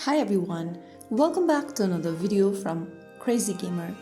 Hi everyone, welcome back to another video from Crazy Gamer.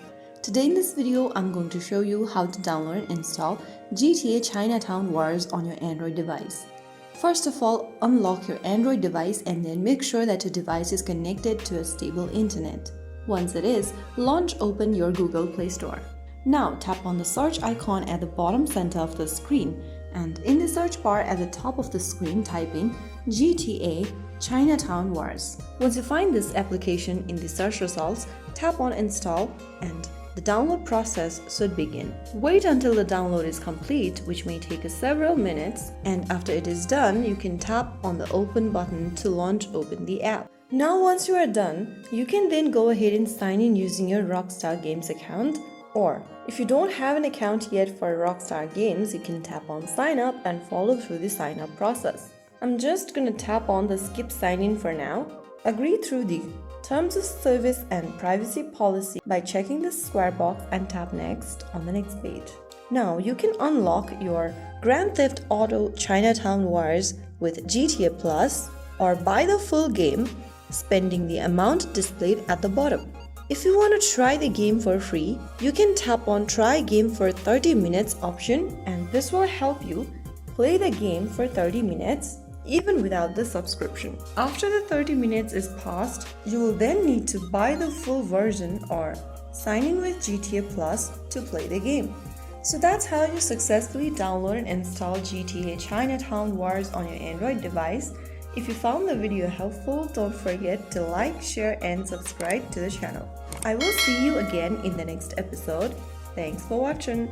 Today in this video, I'm going to show you how to download and install GTA Chinatown Wars on your Android device. First of all, unlock your Android device and then make sure that your device is connected to a stable internet. Once it is, open your Google Play Store. Now tap on the search icon at the bottom center of the screen and in the search bar at the top of the screen type in GTA Chinatown Wars. Once you find this application in the search results, tap on install and the download process should begin. Wait until the download is complete, which may take several minutes, and after it is done, you can tap on the open button to open the app. Now once you are done, you can then go ahead and sign in using your Rockstar Games account, or if you don't have an account yet for Rockstar Games, you can tap on sign up and follow through the sign up process. I'm just gonna tap on the skip sign in for now. Agree through the terms of service and privacy policy by checking the square box and tap next on the next page. Now you can unlock your Grand Theft Auto Chinatown Wars with GTA Plus or buy the full game, spending the amount displayed at the bottom. If you want to try the game for free, you can tap on try game for 30 minutes option, and this will help you play the game for 30 minutes even without the subscription. After the 30 minutes is passed, you will then need to buy the full version or sign in with GTA Plus to play the game. So that's how you successfully download and install GTA Chinatown Wars on your Android device. If you found the video helpful, don't forget to like, share and subscribe to the channel. I will see you again in the next episode. Thanks for watching.